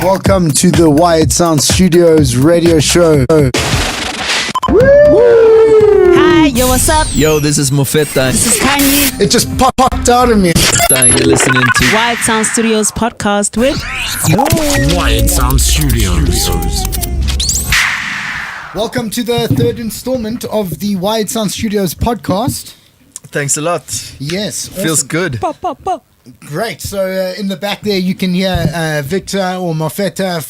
Welcome to the Wyatt Sound Studios radio show. Hi, yo, what's up? Yo, this is Mofeta. This is Kanyi. It just popped out of me. You're listening to Wyatt Sound Studios podcast with Wyatt Sound Studios. Welcome to the third installment of the Wyatt Sound Studios podcast. Thanks a lot. Yes. Feels awesome. good. pop, pop, pop. Great. So in the back there you can hear Victor or Mofeta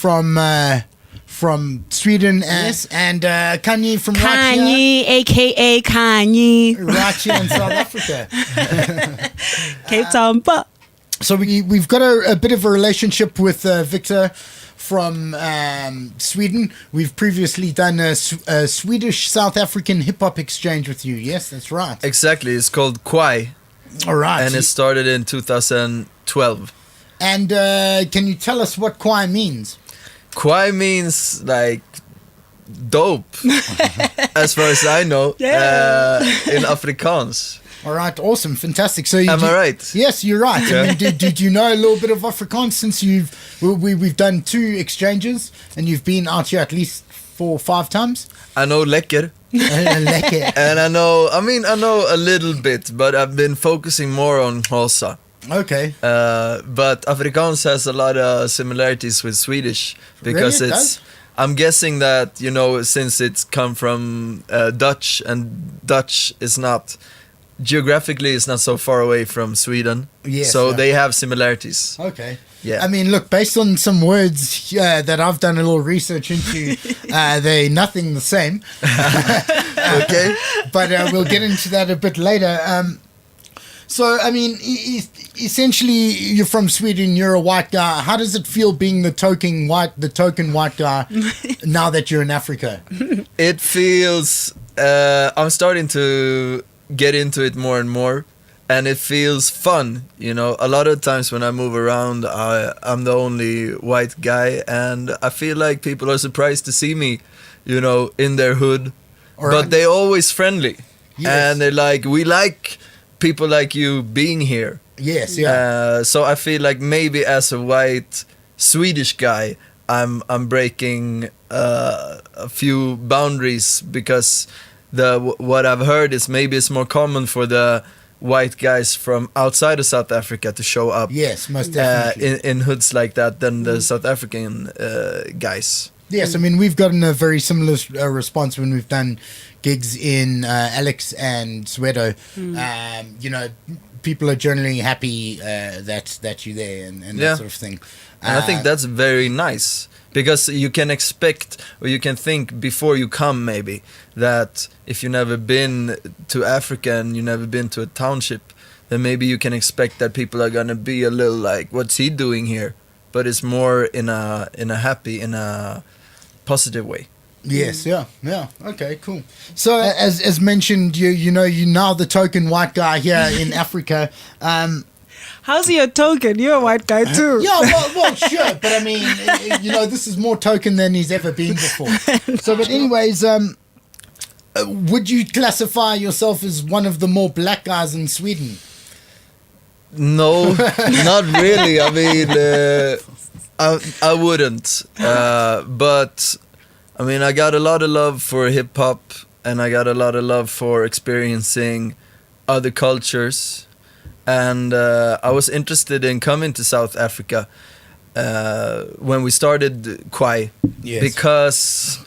from Sweden and Kanyi from Kanyi, aka Kanyi. right here in South Africa. Cape Town, but So we've got a bit of a relationship with Victor from Sweden. We've previously done a Swedish South African hip hop exchange with you. Yes, that's right. Exactly. It's called Kwaai. All right. And it started in 2012. And can you tell us what Kwaai means? Kwaai means like dope, as far as I know, in Afrikaans. All right, awesome, fantastic. So Am I right? Yes, you're right. Yeah. I mean, did you know a little bit of Afrikaans since we've done 2 exchanges and you've been out here at least 4 or 5 times? I know lekker. Lekker. And I know a little bit, but I've been focusing more on Hosa. Okay. But Afrikaans has a lot of similarities with Swedish because Really? It it's. does? I'm guessing that since it's come from Dutch, and Dutch is not geographically it's not so far away from Sweden. Yes, so yeah. they have similarities. Okay. Yeah. I mean, look, based on some words that I've done a little research into, they're nothing the same. Okay. But we'll get into that a bit later. So, I mean, essentially, you're from Sweden. You're a white guy. How does it feel being the token white guy now that you're in Africa? It feels. I'm starting to get into it more and more, and it feels fun. A lot of times when I move around, I'm the only white guy, and I feel like people are surprised to see me, in their hood. All right. But they're always friendly, Yes. and they're like, we like people like you being here. Yes, yeah. So I feel like maybe as a white Swedish guy, I'm breaking a few boundaries because what I've heard is maybe it's more common for the white guys from outside of South Africa to show up. Yes, most definitely. In hoods like that than the South African guys. Yes, I mean, we've gotten a very similar response when we've done gigs in Alex and Soweto. People are generally happy that you're there and that sort of thing. And I think that's very nice because you can expect or you can think before you come maybe that if you've never been to Africa and you've never been to a township, then maybe you can expect that people are going to be a little like, what's he doing here? But it's more in a positive way. Yes, yeah, okay, cool. So as mentioned, you're now the token white guy here in Africa. How's he a token? You're a white guy too. Yeah, well, sure, but I mean, this is more token than he's ever been before. So, but anyways, would you classify yourself as one of the more black guys in Sweden? No, not really. I mean, I wouldn't. But I mean, I got a lot of love for hip hop, and I got a lot of love for experiencing other cultures. And I was interested in coming to South Africa when we started Kwaai, because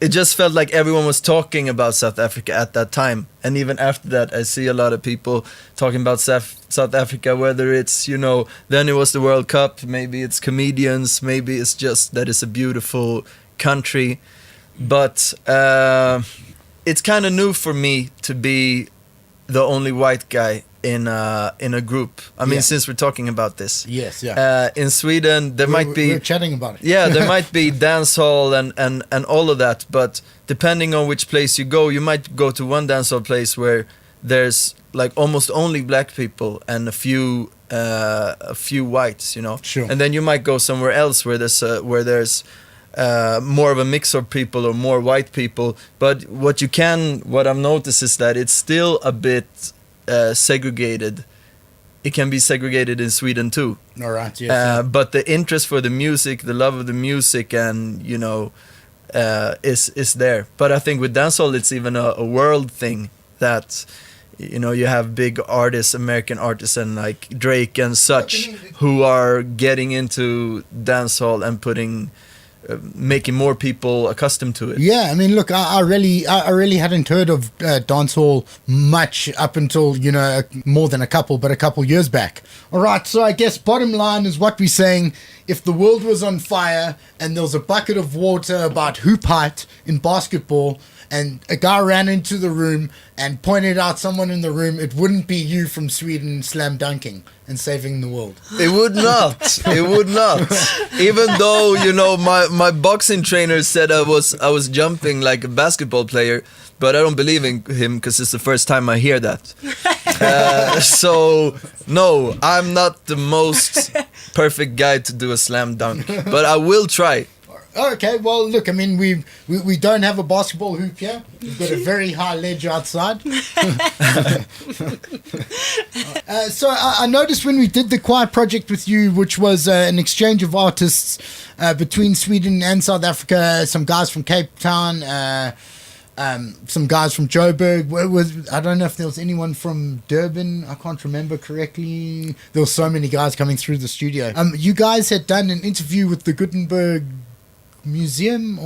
it just felt like everyone was talking about South Africa at that time. And even after that, I see a lot of people talking about South Africa, whether it's, then it was the World Cup, maybe it's comedians, maybe it's just that it's a beautiful country. But it's kind of new for me to be the only white guy in a group. I mean, since we're talking about this. Yes, yeah. In Sweden, we're chatting about it. Yeah, there might be dance hall and all of that, but depending on which place you go, you might go to one dance hall place where there's like almost only black people and a few whites, Sure. And then you might go somewhere else where there's more of a mix of people or more white people. But what I've noticed is that it's still a bit segregated it can be segregated in Sweden too. All right. Yes. But the interest for the music, the love of the music, and is there. But I think with dancehall, it's even a world thing that. You have big artists, American artists, and like Drake and such, who are getting into dancehall and making more people accustomed to it. Yeah, I mean, look, I really hadn't heard of dancehall much up until more than a couple years back. All right, so I guess bottom line is what we're saying: if the world was on fire and there was a bucket of water about hoop height in basketball, and a guy ran into the room and pointed out someone in the room, it wouldn't be you from Sweden slam dunking and saving the world. It would not. It would not. Even though, my boxing trainer said I was jumping like a basketball player, but I don't believe in him because it's the first time I hear that. So, no, I'm not the most perfect guy to do a slam dunk, but I will try. Okay, well, look, I mean, we don't have a basketball hoop here. We've got a very high ledge outside. So I noticed when we did the Kwaai project with you, which was an exchange of artists between Sweden and South Africa, some guys from Cape Town, some guys from Joburg. I don't know if there was anyone from Durban. I can't remember correctly. There were so many guys coming through the studio. You guys had done an interview with the Gutenberg Museum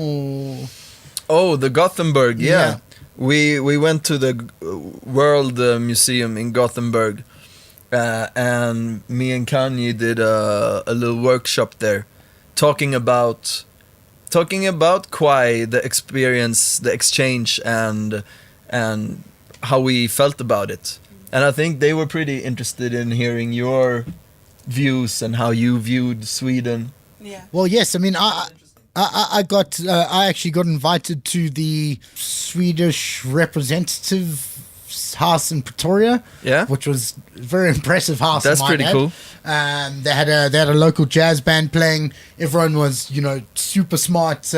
the Gothenburg, yeah. We went to the World Museum in Gothenburg, and me and Kanyi did a little workshop there, talking about Kwaai, the experience, the exchange, and how we felt about it. And I think they were pretty interested in hearing your views and how you viewed Sweden. Yeah. Well, yes, I mean, I actually got invited to the Swedish representative house in Pretoria, which was a very impressive house. That's pretty cool. They had a local jazz band playing. Everyone was super smart,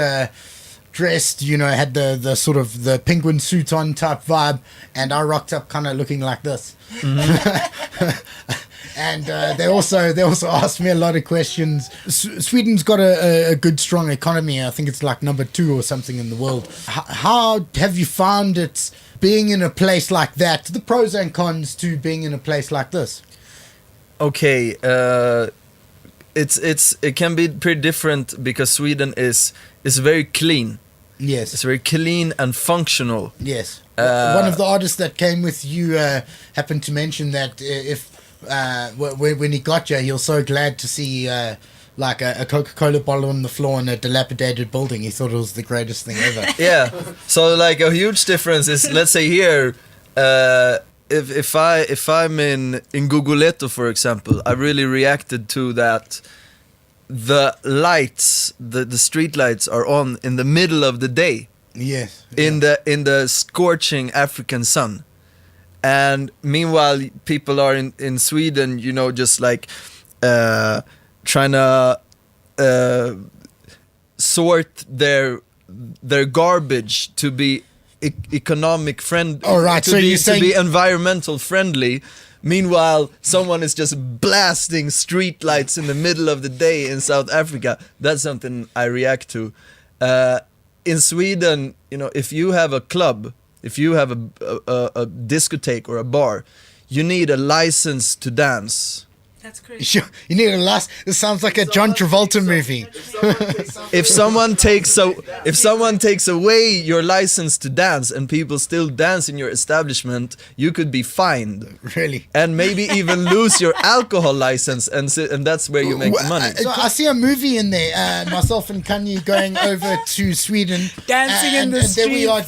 dressed. Had the sort of the penguin suit on type vibe, and I rocked up kind of looking like this. Mm-hmm. And they also asked me a lot of questions. Sweden's got a good, strong economy. I think it's like number 2 or something in the world. How have you found it being in a place like that? The pros and cons to being in a place like this. Okay, it can be pretty different because Sweden is very clean. Yes, it's very clean and functional. Yes. One of the artists that came with you happened to mention that when he got you, he was so glad to see like a Coca-Cola bottle on the floor in a dilapidated building. He thought it was the greatest thing ever. Yeah. So like a huge difference is, let's say here, if I'm in Guguleto, for example, I really reacted to that. The lights, the street lights are on in the middle of the day. Yes. In the scorching African sun. And meanwhile, people are in Sweden, just like trying to sort their garbage to be economic friendly, to be environmental friendly. Meanwhile, someone is just blasting street lights in the middle of the day in South Africa. That's something I react to. In Sweden, if you have a club, if you have a discotheque or a bar, you need a license to dance. That's crazy. You need a license. This sounds like a John Travolta movie. If someone takes away your license to dance and people still dance in your establishment, you could be fined. Really? And maybe even lose your alcohol license, and that's where you make the money. So I see a movie in there, myself and Kanyi going over to Sweden. Dancing in the streets. There we are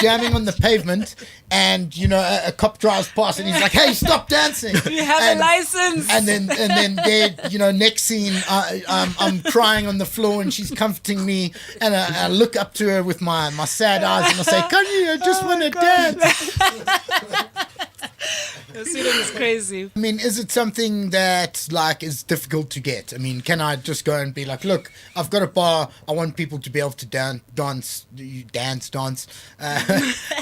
jamming on the pavement, and a cop drives past and he's like, "Hey, stop dancing! You have a license." And then there, next scene, I'm crying on the floor and she's comforting me, and I look up to her with my sad eyes and I say, "Kanyi, I just want to dance." Sweden is crazy. I mean, is it something that like is difficult to get? I mean, can I just go and be like, look, I've got a bar. I want people to be able to dance,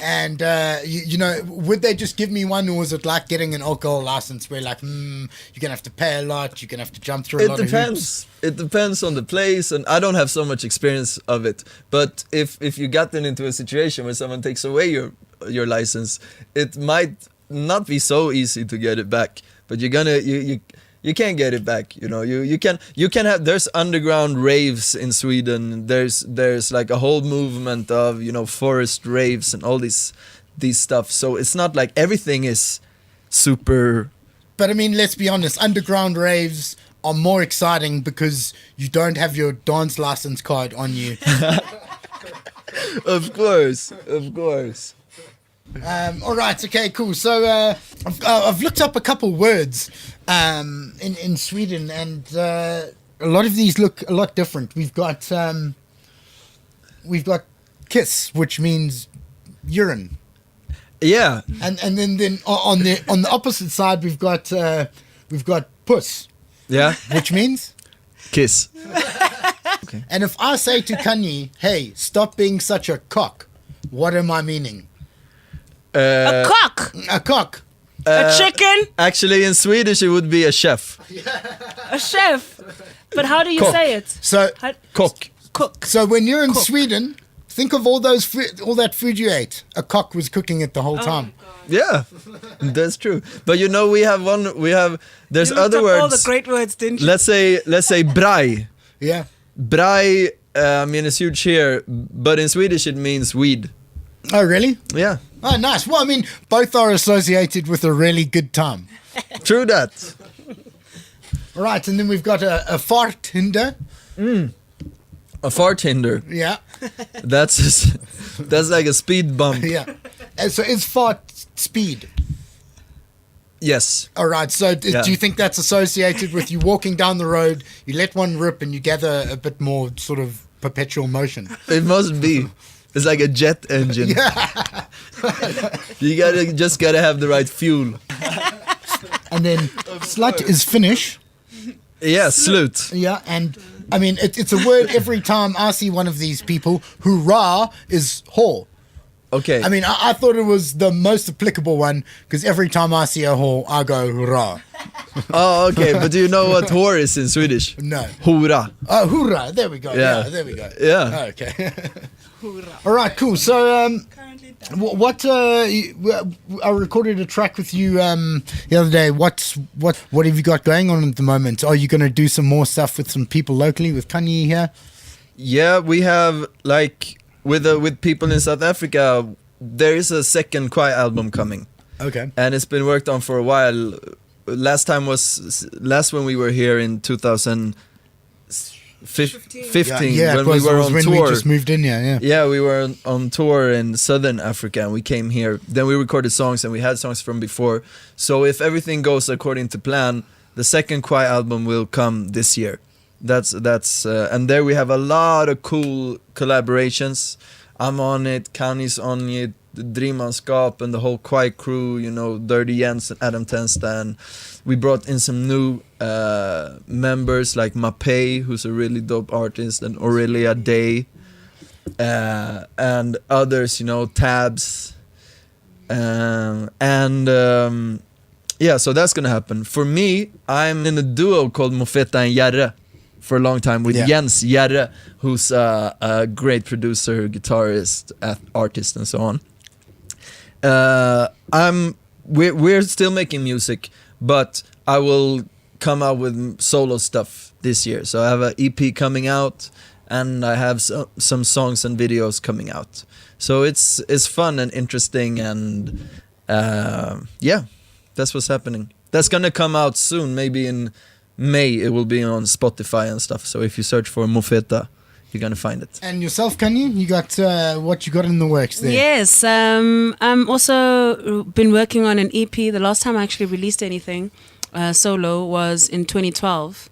and you know, would they just give me one, or is it like getting an alcohol license where like, you're gonna have to pay a lot, you're gonna have to jump through a lot of hoops? It depends on the place, and I don't have so much experience of it. But if you got into a situation where someone takes away your license, it might not be so easy to get it back. But you can't get it back. You know, you can have. There's underground raves in Sweden. There's like a whole movement of, you know, forest raves and all these stuff. So it's not like everything is super. But I mean, let's be honest, underground raves are more exciting because you don't have your dance license card on you. Of course. All right, okay, cool. So I've looked up a couple words in Sweden, and a lot of these look a lot different. We've got kiss, which means urine. Yeah. And then on the opposite side we've got puss. Yeah. Which means kiss. Okay. And if I say to Kanyi, hey, stop being such a cock, what am I meaning? A cock. A cock. A chicken. Actually, in Swedish it would be a chef. A chef. But how do you Cock. say it? So Cock. Cook. So when you're in Cook. Sweden, think of all that food you ate. A cock was cooking it the whole time. Yeah, that's true. But you know, there's You other looked up words. all the great words, didn't you? Let's say braj. Yeah. Braj, I mean, it's huge here, but in Swedish it means weed. Oh, really? Yeah, Oh, nice. Well, I mean, both are associated with a really good time. true that. All right, and then we've got a fart hinder. A fart hinder. Yeah. That's like a speed bump. Yeah. And so is fart speed? Yes. All right. So Yeah. do you think that's associated with you walking down the road, you let one rip and you gather a bit more sort of perpetual motion? It must be. It's like a jet engine. You just gotta have the right fuel. And then slut is finish. Yeah, slut. Yeah. And I mean, it's a word every time I see one of these people. Hurrah is whore. Okay. I mean, I thought it was the most applicable one because every time I see a whore, I go hurrah. Oh, okay. But do you know what whore is in Swedish? No. Hora. Oh, hurrah. There we go. Yeah. Yeah, there we go. Yeah. Oh, okay. All right, cool. So, I recorded a track with you the other day. What have you got going on at the moment? Are you going to do some more stuff with some people locally with Kanyi here? Yeah, we have like with people in South Africa. There is a second Kwaai album coming, Okay. and it's been worked on for a while. Last when we were here in 2015 Yeah, when we were on when tour. we just moved in here. Yeah. Yeah, we were on tour in Southern Africa and we came here. Then we recorded songs and we had songs from before. So if everything goes according to plan, the second Kwaai album will come this year. That's and there we have a lot of cool collaborations. I'm on it, Kanyi's on it, Dreamanskap and the whole Kwaai crew, you know, Dirty Jens and Adam Tenstan. We brought in some new members like Mofeta, who's a really dope artist, and Aurelia Day, and others, you know, Tabs, yeah, so that's gonna happen. For me, I'm in a duo called Mofeta and Jarre for a long time with Jens Jarre, who's a great producer, guitarist, artist, and so on. We're still making music, but I will come out with solo stuff this year. So I have an EP coming out, and I have some songs and videos coming out. So it's fun and interesting, and yeah, that's what's happening. That's gonna come out soon, maybe in May. It will be on Spotify and stuff. So if you search for Mofeta, you're gonna find it. And yourself, Kanyi, you got what you got in the works there? Yes, I'm also been working on an EP. The last time I actually released anything solo was in 2012,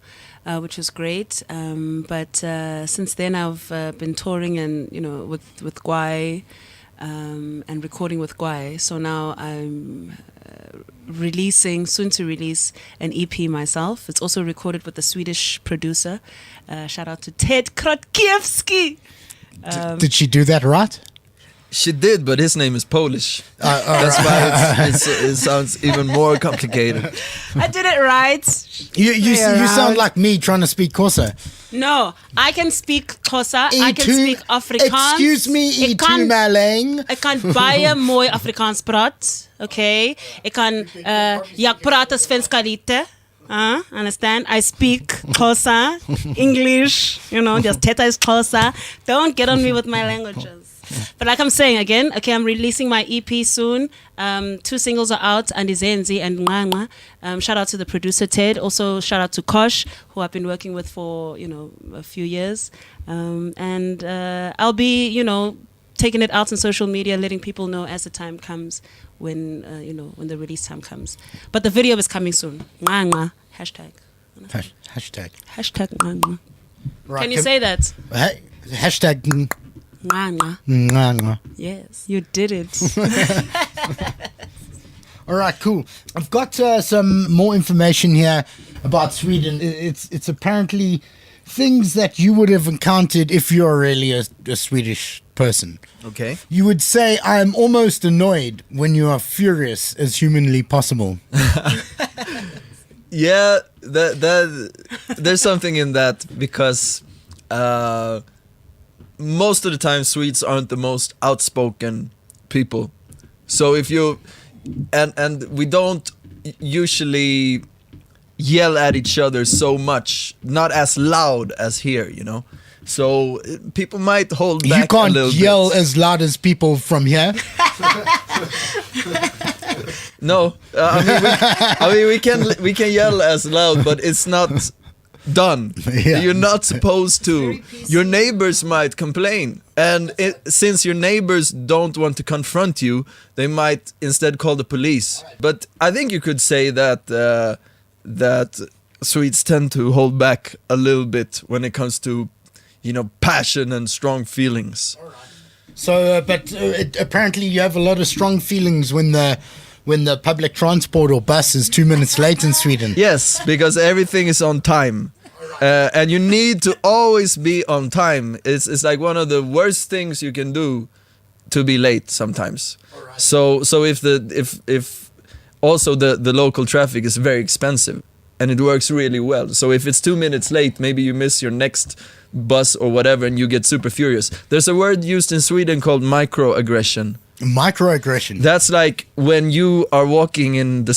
which was great. But since then I've been touring and with Kwaai, and recording with Kwaai. So now I'm soon to release an EP myself. It's also recorded with a Swedish producer. Shout out to Ted Krotkiewski. Did she do that right? She did, but his name is Polish. That's why it sounds even more complicated. I did it right. You sound like me trying to speak Xhosa. No, I can speak Xhosa. I can speak Afrikaans. Excuse me, E2 Maleng. Ek kan baie mooi Afrikaans praat. Okay. Ek kan jak praat as Svenskalite. Understand? I speak Xhosa, English, just Teta is Xhosa. Don't get on me with my languages. But like I'm saying again, okay, I'm releasing my EP soon. 2 singles are out, Andizenzi and Nganga. Shout out to the producer Ted. Also shout out to Kosh, who I've been working with for a few years. And I'll be taking it out on social media, letting people know as the time comes when when the release time comes. But the video is coming soon. Nganga hashtag. Hashtag. Hashtag Nganga. Right, Can you say that? Hashtag. Nganga. Yes, you did it. All right, cool. I've got some more information here about Sweden. It's apparently things that you would have encountered if you're really a Swedish person. Okay. You would say, I'm almost annoyed when you are furious as humanly possible. Yeah, that there's something in that because most of the time Swedes aren't the most outspoken people. So if you and we don't usually yell at each other so much, not as loud as here, So people might hold back a little bit. You can't yell as loud as people from here. No, we can yell as loud, but it's not done. Yeah. You're not supposed to. Your neighbors might complain, and since your neighbors don't want to confront you, they might instead call the police. But I think you could say that that Swedes tend to hold back a little bit when it comes to passion and strong feelings. So, but apparently you have a lot of strong feelings when the public transport or bus is 2 minutes late in Sweden. Yes, because everything is on time. And you need to always be on time. It's like one of the worst things you can do to be late sometimes. Right. So if also the local traffic is very expensive and it works really well. So if it's 2 minutes late, maybe you miss your next bus or whatever and you get super furious. There's a word used in Sweden called microaggression. Microaggression. That's like when you are walking in the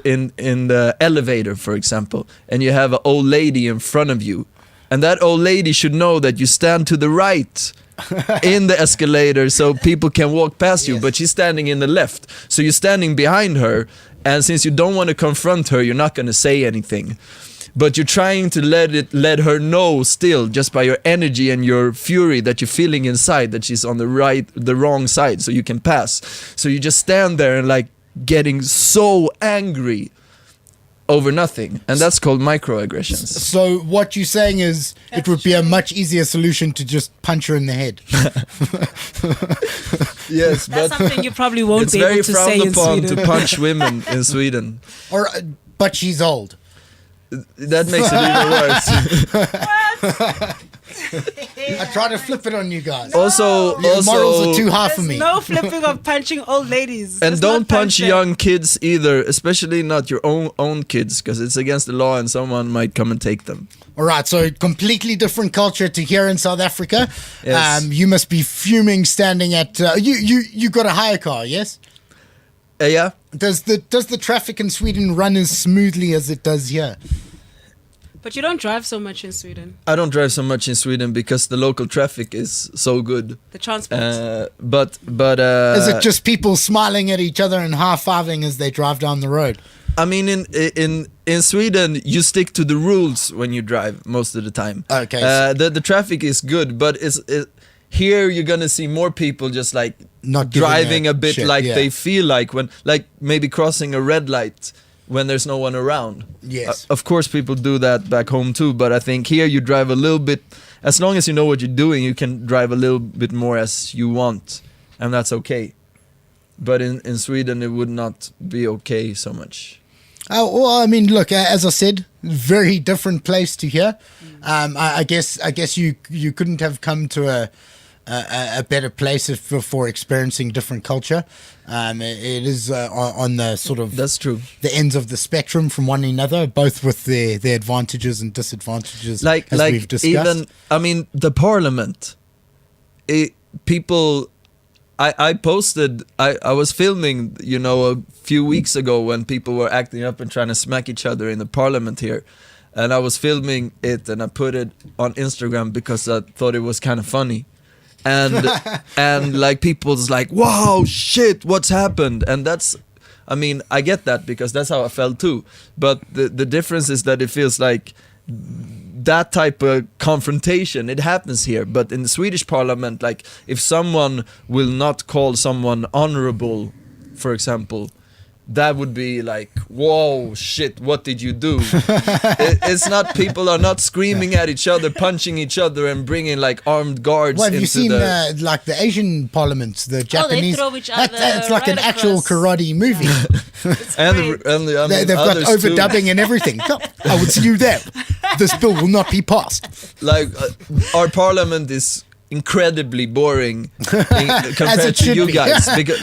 in the elevator, for example, and you have an old lady in front of you, and that old lady should know that you stand to the right in the escalator so people can walk past you, yes. But she's standing in the left, so you're standing behind her, and since you don't want to confront her, you're not going to say anything. But you're trying to let her know still, just by your energy and your fury that you're feeling inside, that she's on the wrong side, so you can pass. So you just stand there and like getting so angry over nothing, and that's called microaggressions. So what you're saying is it would be a much easier solution to just punch her in the head. Yes, that's something you probably won't be able to say in Sweden. It's very frowned upon to punch women in Sweden. But she's old. That makes it even worse. I try to flip it on you guys. No. Also, morals are too high for me. No flipping of punching old ladies. And don't punch young kids either, especially not your own kids, because it's against the law and someone might come and take them. All right, so completely different culture to here in South Africa. Yes. You must be fuming standing at. You got a hire car, yes? Yeah. Does the traffic in Sweden run as smoothly as it does here? But you don't drive so much in Sweden. I don't drive so much in Sweden because the local traffic is so good. The transport. But is it just people smiling at each other and high-fiving as they drive down the road? I mean, in Sweden, you stick to the rules when you drive most of the time. Okay. The traffic is good, but here you're gonna see more people just like not driving a bit shit, like yeah. they feel like when, like maybe crossing a red light when there's no one around. Yes. Of course, people do that back home too, but I think here you drive a little bit. As long as you know what you're doing, you can drive a little bit more as you want. and that's okay. But in Sweden, it would not be okay so much. Oh, well, I mean, look, as I said, very different place to here. I guess you couldn't have come to a better place for experiencing different culture. It is on the sort of That's true. the ends of the spectrum from one another, both with their advantages and disadvantages, Like we've discussed. even I mean the parliament. People. I posted, I was filming, a few weeks ago when people were acting up and trying to smack each other in the parliament here. And I was filming it and I put it on Instagram because I thought it was kind of funny. And like people's like, wow, shit, what's happened? And I get that because that's how I felt too. But the difference is that it feels like that type of confrontation, it happens here. But in the Swedish Parliament, like if someone will not call someone honorable, for example, that would be like, whoa, shit, what did you do? It's not, people are not screaming at each other, punching each other and bringing like armed guards Well, have into you seen the... like the Asian parliaments, the Japanese? throw each other It's like an right actual across. karate movie. and They've got others too. overdubbing and everything. No, I would see you there. This bill will not be passed. Like our parliament is incredibly boring compared to should you be. guys because,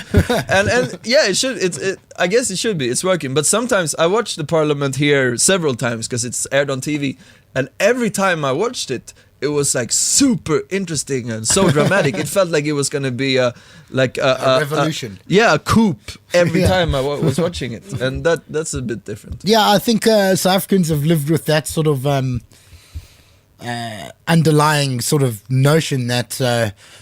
and yeah, it should, I guess it should be, it's working. But sometimes I watch the parliament here several times because it's aired on TV, and every time I watched it was like super interesting and so dramatic. It felt like it was gonna be a revolution. a coup every Yeah. time I was watching it, and that's a bit different. Yeah, I think South Africans have lived with that sort of underlying sort of notion that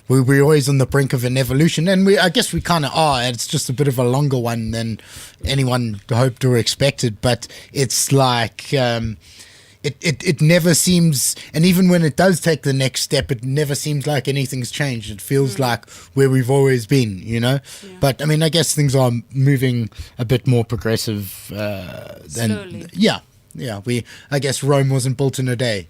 we're always on the brink of an evolution, and I guess we kind of are. It's just a bit of a longer one than anyone hoped or expected, but it's like it never seems, and even when it does take the next step, it never seems like anything's changed. It feels like where we've always been, Yeah. But I mean, I guess things are moving a bit more progressive than Slowly. yeah. I guess Rome wasn't built in a day.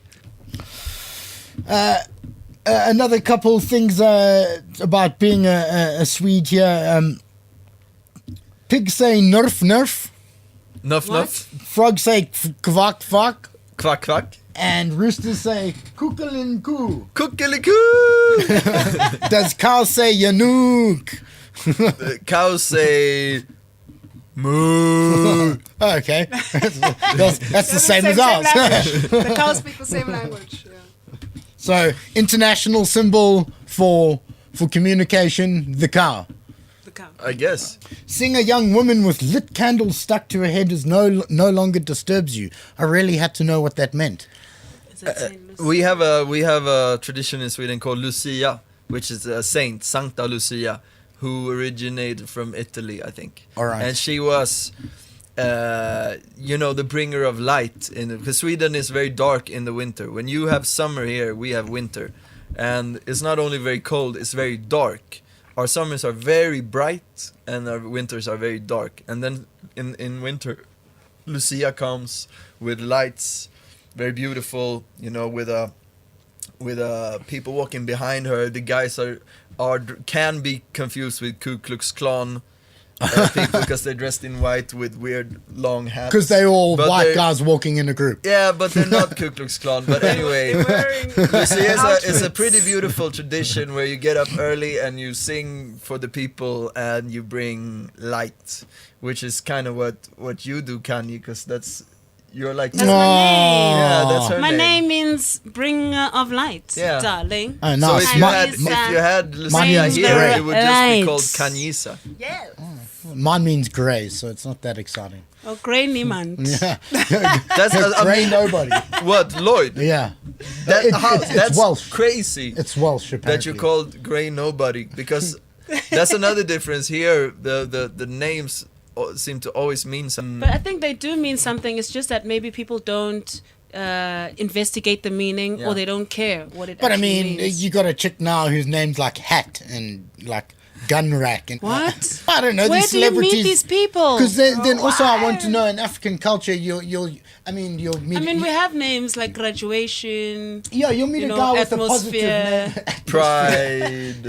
Another couple things about being a Swede here. Pigs say nerf nerf, Nuff What? nuff, frogs say kvak kvak, quack quack, and roosters say kukelin koo. kukelikoo. Does cow say yanuk? Cows say moo. Oh, okay, that's the same as ours. The cows speak the same language. Yeah. So international symbol for communication, the cow. The cow. I guess. Seeing a young woman with lit candles stuck to her head is no longer disturbs you. I really had to know what that meant. Is that Saint Lucia? We have a tradition in Sweden called Lucia, which is a saint, Sancta Lucia, who originated from Italy, I think. All right. And she was, the bringer of light. Because Sweden is very dark in the winter. When you have summer here, we have winter. And it's not only very cold, it's very dark. Our summers are very bright and our winters are very dark. And then in winter, Lucia comes with lights, very beautiful, with people walking behind her. The guys can be confused with Ku Klux Klan people because they're dressed in white with weird long hats. Because they're all But white they're- guys walking in a group. Yeah, but they're not Ku Klux Klan. But anyway, Lucia is a pretty beautiful tradition where you get up early and you sing for the people and you bring light, which is kind of what you do, Kanyi, because you're like... That's my name. Yeah, that's her My name. name means bringer of light, Yeah. darling. Oh, So nice. if you had, Kanyi-sa. if you had Lucia means here, grey. it would just be Light. called Kanyisa. Yes. Mine means grey, so it's not that exciting. Oh, grey niemand. Yeah. That's Grey nobody. what, Lloyd? Yeah. That's It's Welsh. crazy It's Welsh, apparently. that you called grey nobody, because that's another difference here. The names seem to always mean something. But I think they do mean something. It's just that maybe people don't investigate the meaning, Yeah. or they don't care what it But I actually mean, means. you got a chick now whose name's like Hat and like gun rack. And, What? I don't know. Where these do you celebrities. meet these people? Because then also I want to know in African culture you'll meet. I mean, we have names like graduation. You'll meet a guy with a positive atmosphere. name. Pride.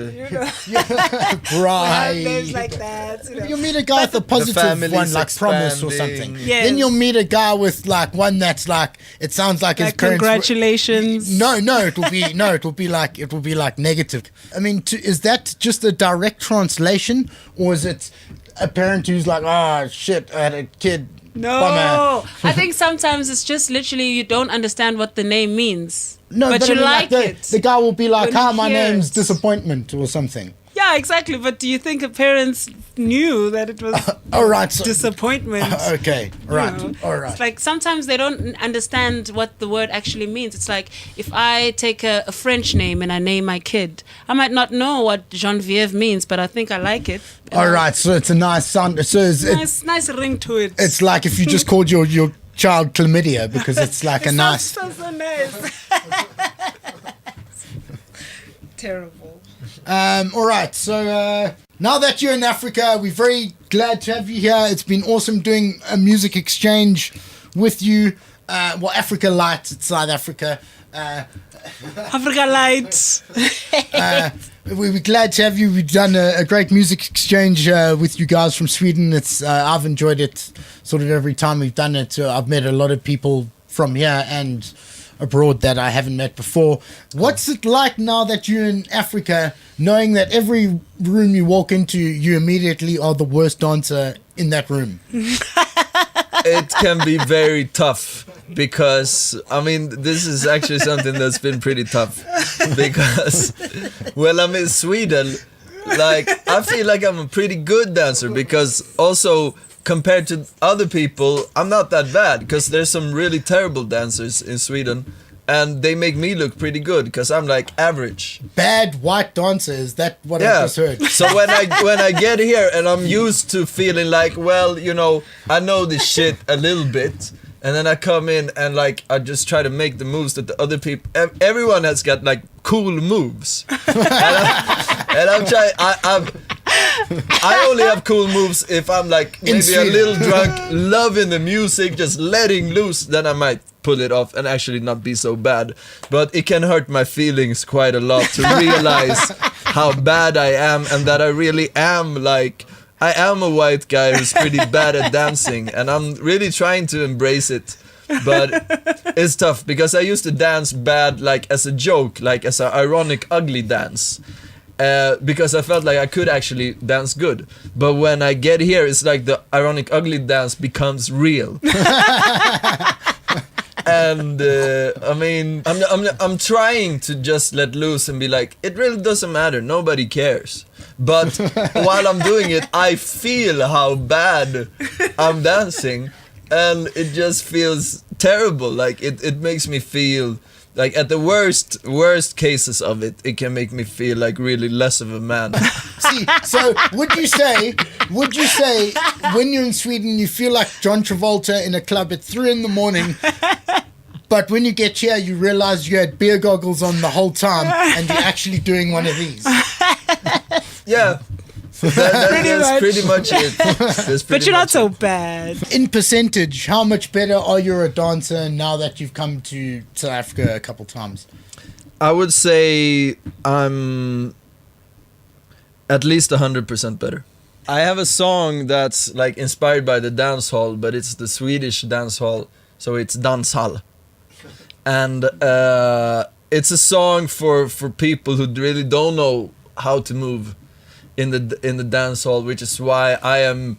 Pride. Names like that. You know. You'll meet a guy with a positive family's one like promise or expanding. something. Yes. Then you'll meet a guy with like one that's like it sounds like his Like parents. congratulations. No, it will be like negative. I mean, is that just a direct translation, or is it a parent who's like, oh shit, I had a kid. No, Bummer. I think sometimes it's just literally you don't understand what the name means. No, but I you mean, like it. The guy will be like, when you "Hi, my hear name's it." Disappointment" or something. Yeah, exactly. But do you think the parents knew that it was All right, so, disappointment? okay, right, You know? all right. It's like sometimes they don't understand what the word actually means. It's like if I take a French name and I name my kid, I might not know what Geneviève means, but I think I like it. All right, so it's a nice sound. So Nice ring to it. it's like if you just called your child chlamydia because it's like a nice. Sounds so nice. Terrible. All right, so now that you're in Africa, we're very glad to have you here. It's been awesome doing a music exchange with you. Africa Light, it's South Africa. Africa Light. We're glad to have you. We've done a great music exchange with you guys from Sweden. I've enjoyed it sort of every time we've done it. I've met a lot of people from here and abroad that I haven't met before. What's it like now that you're in Africa, knowing that every room you walk into, you immediately are the worst dancer in that room? It can be very tough because, I mean, this is actually something that's been pretty tough because, well, I'm in Sweden, like, I feel like I'm a pretty good dancer because also compared to other people, I'm not that bad because there's some really terrible dancers in Sweden and they make me look pretty good because I'm like average. Bad white dancer, is that what I just heard? So when I get here and I'm used to feeling like, well, you know, I know this shit a little bit, and then I come in and like I just try to make the moves that the other people, everyone has got like cool moves, and I'm trying. I only have cool moves if I'm like maybe a little drunk, loving the music, just letting loose. Then I might pull it off and actually not be so bad. But it can hurt my feelings quite a lot to realize how bad I am and that I really am like, I am a white guy who's pretty bad at dancing and I'm really trying to embrace it. But it's tough because I used to dance bad like as a joke, like as an ironic ugly dance. Because I felt like I could actually dance good. But when I get here, it's like the ironic ugly dance becomes real. And I mean, I'm trying to just let loose and be like, it really doesn't matter, nobody cares. But while I'm doing it, I feel how bad I'm dancing, and it just feels terrible. Like it makes me feel like at the worst cases of it, it can make me feel like really less of a man. See, so would you say when you're in Sweden you feel like John Travolta in a club at 3 a.m, but when you get here you realize you had beer goggles on the whole time and you're actually doing one of these? Yeah. That's pretty much it. But you're not so bad. In percentage, how much better are you a dancer now that you've come to South Africa a couple times? I would say I'm at least 100% better. I have a song that's like inspired by the dance hall, but it's the Swedish dance hall, so it's danshall. And it's a song for people who really don't know how to move in the dance hall, which is why I am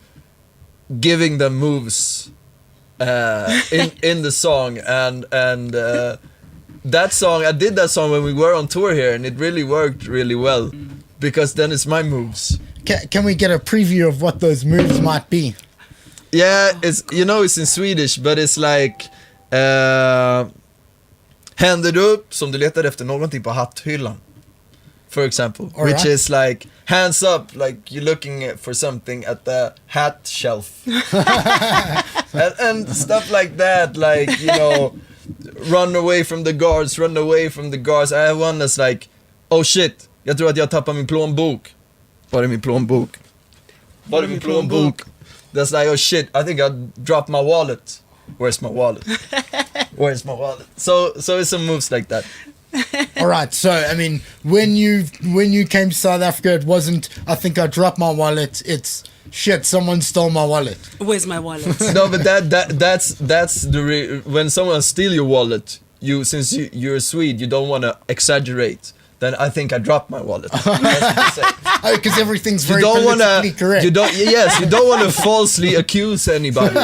giving them moves in the song, and that song, I did that song when we were on tour here, and it really worked really well because then it's my moves. Can we get a preview of what those moves might be? Yeah, it's in Swedish, but it's like händer upp som du letar efter någonting på hatthyllan, for example. All which right. is like hands up, like you're looking for something at the hat shelf. and stuff like that, like, you know, run away from the guards. I have one that's like, oh shit, jag tror att jag tappar min plånbok. Var är min plånbok? Var är min plånbok? That's like, oh shit, I think I dropped my wallet. Where's my wallet? Where's my wallet? So it's some moves like that. All right. So, I mean, when you came to South Africa, it wasn't, I think I dropped my wallet. It's, shit, someone stole my wallet. Where's my wallet? No, but that's the when someone steal your wallet, since you're a Swede, you don't want to exaggerate. Then I think I dropped my wallet. Because everything's very you don't politically correct. You don't want to falsely accuse anybody.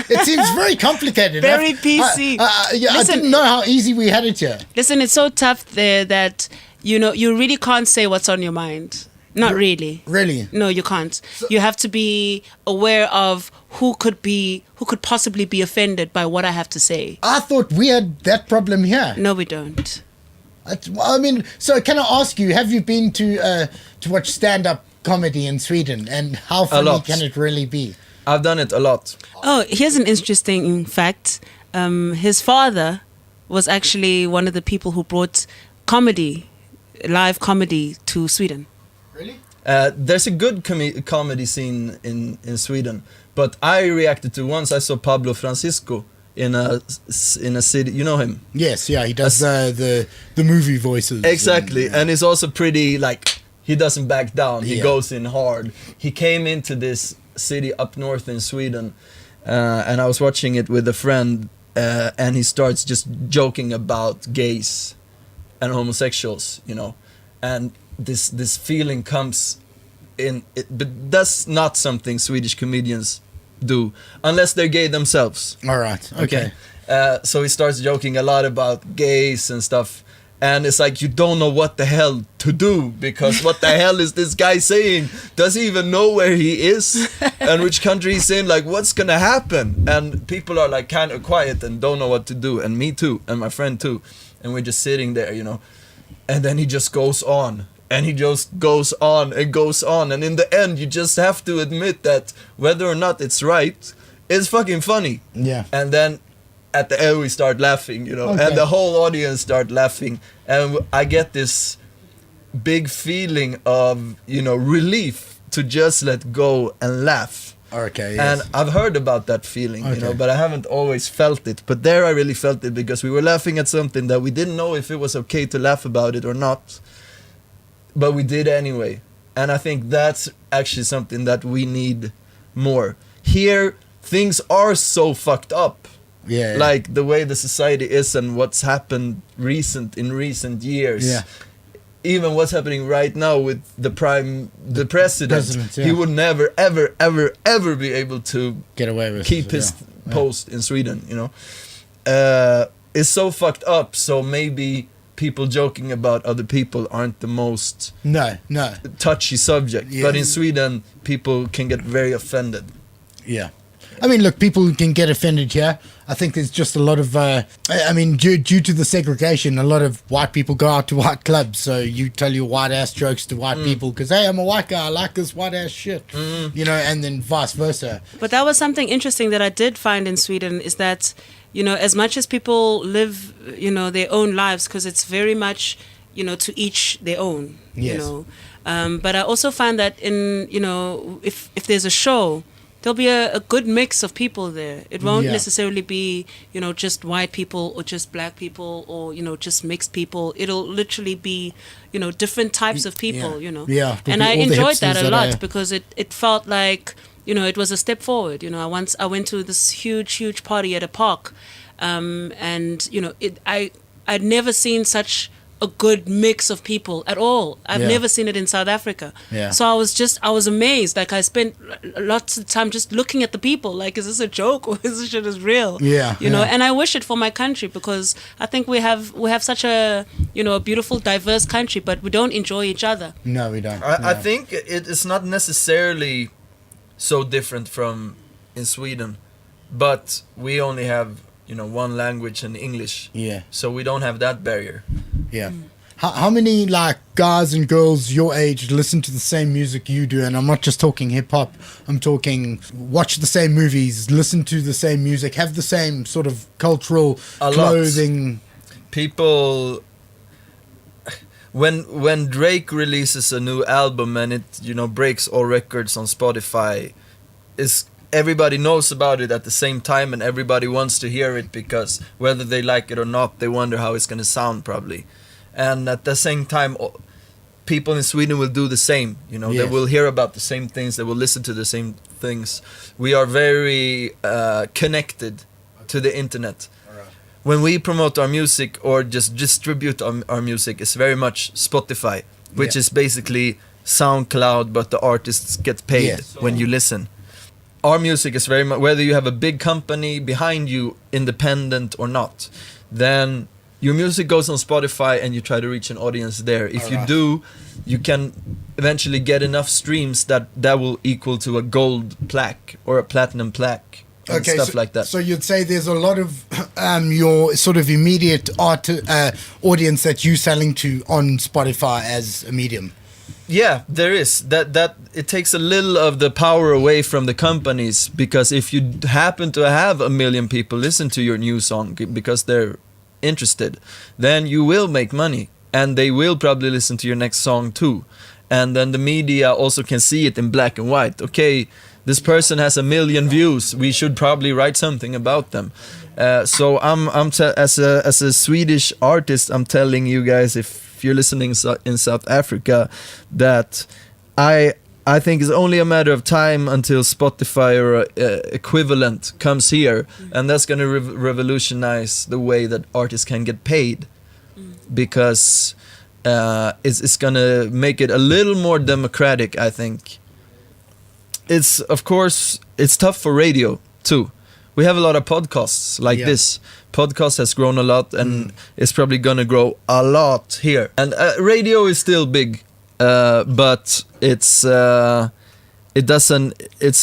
It seems very complicated. Very PC. Yeah, I didn't know how easy we had it here. Listen, it's so tough there that, you know, you really can't say what's on your mind. Not really. Really? No, you can't. You have to be aware of who could possibly be offended by what I have to say. I thought we had that problem here. No, we don't. I mean, so can I ask you, have you been to watch stand-up comedy in Sweden, and how funny can it really be? I've done it a lot. Oh, here's an interesting fact. His father was actually one of the people who brought live comedy to Sweden. Really? There's a good comedy scene in Sweden, but I reacted to once I saw Pablo Francisco in a city. You know him? Yes, yeah, he does the movie voices. Exactly, and he's also pretty, like, he doesn't back down. He goes in hard. He came into this city up north in Sweden, and I was watching it with a friend, and he starts just joking about gays and homosexuals, you know, and this feeling comes in it, but that's not something Swedish comedians do unless they're gay themselves. All right. Okay. So he starts joking a lot about gays and stuff, and it's like you don't know what the hell to do, because what the hell is this guy saying? Does he even know where he is and which country he's in? Like, what's gonna happen? And people are like kind of quiet and don't know what to do, and me too, and my friend too, and we're just sitting there, you know, and then he just goes on. And he just goes on and goes on. And in the end, you just have to admit that whether or not it's right, it's fucking funny. Yeah. And then at the end, we start laughing, you know. Okay. And the whole audience start laughing. And I get this big feeling of, you know, relief to just let go and laugh. Okay, yes. And I've heard about that feeling, you know, but I haven't always felt it. But there I really felt it, because we were laughing at something that we didn't know if it was okay to laugh about it or not. But we did anyway. And I think that's actually something that we need more. Here, things are so fucked up. Yeah. Like the way the society is and what's happened in recent years. Yeah. Even what's happening right now with the president. Yeah. He would never, ever, ever, ever be able to Get away with keep it, his yeah. post in Sweden, you know. It's so fucked up, so maybe people joking about other people aren't the most No. touchy subject. Yeah. But in Sweden, people can get very offended. Yeah. I mean, look, people can get offended here. I think there's just a lot of, due to the segregation, a lot of white people go out to white clubs. So you tell your white ass jokes to white people because, hey, I'm a white guy, I like this white ass shit. You know, and then vice versa. But that was something interesting that I did find in Sweden, is that, you know, as much as people live, you know, their own lives, because it's very much, you know, to each their own, Yes. you know. But I also find that in, you know, if there's a show, there'll be a good mix of people there. It won't necessarily be, you know, just white people or just black people or, you know, just mixed people. It'll literally be, you know, different types of people, you know. Yeah. And I all the enjoyed that hipsters a lot are- because it felt like, you know, it was a step forward. You know, I went to this huge party at a park, and you know, I'd never seen such a good mix of people at all. I've Yeah. never seen it in South Africa. Yeah. So I was amazed. Like I spent lots of time just looking at the people. Like, is this a joke or is this shit is real? Yeah, You know, yeah. and I wish it for my country, because I think we have such a, you know, a beautiful, diverse country, but we don't enjoy each other. No, we don't. I think it is not necessarily so different from in Sweden, but we only have, you know, one language and English. Yeah. So we don't have that barrier. Yeah. How many, like, guys and girls your age listen to the same music you do? And I'm not just talking hip-hop. I'm talking watch the same movies, listen to the same music, have the same sort of cultural A lot. clothing. People... when Drake releases a new album and it breaks all records on Spotify, is everybody knows about it at the same time, and everybody wants to hear it because whether they like it or not, they wonder how it's gonna sound probably. And at the same time, people in Sweden will do the same. They will hear about the same things. They will listen to the same things. We are very connected to the internet. When we promote our music or just distribute our music, it's very much Spotify, which is basically SoundCloud, but the artists get paid when you listen. Our music is very much, whether you have a big company behind you, independent or not, then your music goes on Spotify and you try to reach an audience there. If you do, you can eventually get enough streams that will equal to a gold plaque or a platinum plaque. And stuff like that. So you'd say there's a lot of your sort of immediate audience that you're selling to on Spotify as a medium. Yeah, there is. That it takes a little of the power away from the companies, because if you happen to have 1 million people listen to your new song because they're interested, then you will make money, and they will probably listen to your next song too. And then the media also can see it in black and white. Okay, this person has 1 million views. We should probably write something about them. So as a Swedish artist, I'm telling you guys, if you're listening in South Africa, that I think it's only a matter of time until Spotify or equivalent comes here, and that's going to revolutionize the way that artists can get paid, because it's going to make it a little more democratic, I think. It's, of course, it's tough for radio too. We have a lot of podcasts like this. Podcast has grown a lot, and it's probably gonna grow a lot here. And radio is still big, but it's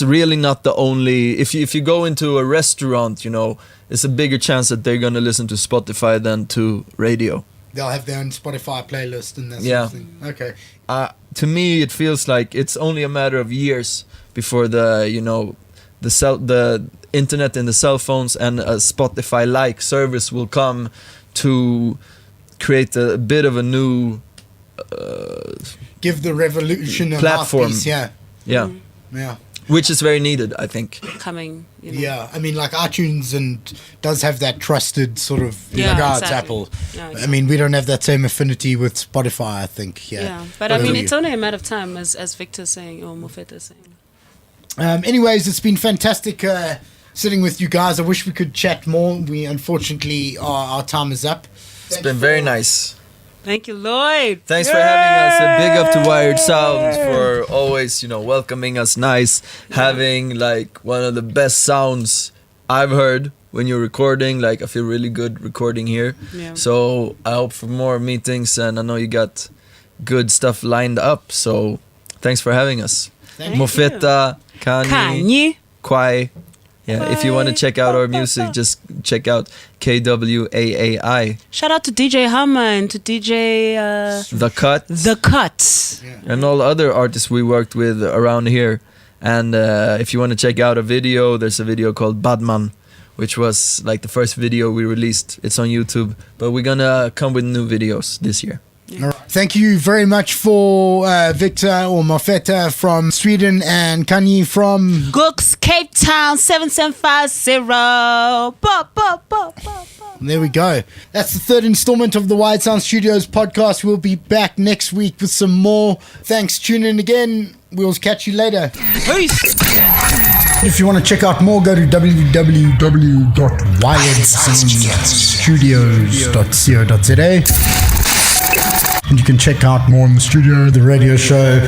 really not the only. If you go into a restaurant, it's a bigger chance that they're gonna listen to Spotify than to radio. They'll have their own Spotify playlist and that sort of thing. Okay. To me, it feels like it's only a matter of years before the internet and the cell phones and a Spotify-like service will come to create a bit of a new give the revolution platform. A mouthpiece, yeah. Which is very needed, I think. Coming. Yeah, I mean, like iTunes does have that trusted sort of it's Apple. Yeah, exactly. I mean, we don't have that same affinity with Spotify, I think. Yeah, but I mean, it's only a matter of time, as Victor's saying, or Mofeta is saying. Anyways, it's been fantastic sitting with you guys. I wish we could chat more. We unfortunately our time is up. It's been very nice. Thank you, Lloyd. Thanks for having us. A big up to Wired Sound for always, welcoming us nice, having like one of the best sounds I've heard when you're recording. Like, I feel really good recording here. Yeah. So I hope for more meetings, and I know you got good stuff lined up. So thanks for having us. Thank Mofeta, Kanyi, Kwaai. Yeah, if you want to check out our music, just check out KWAAI. Shout out to DJ Hammer and to DJ The Cut. And all other artists we worked with around here. And if you want to check out a video, there's a video called Badman, which was like the first video we released. It's on YouTube, but we're gonna come with new videos this year. All right. Thank you very much for Victor or Mofeta from Sweden and Kanyi from Gooks, Cape Town 7750. There we go. That's the third installment of the Wired Sound Studios podcast. We'll be back next week with some more. Thanks. Tune in again. We'll catch you later. Peace. If you want to check out more, go to www.wiredsoundstudios.co.za. And you can check out more in the studio, the radio show.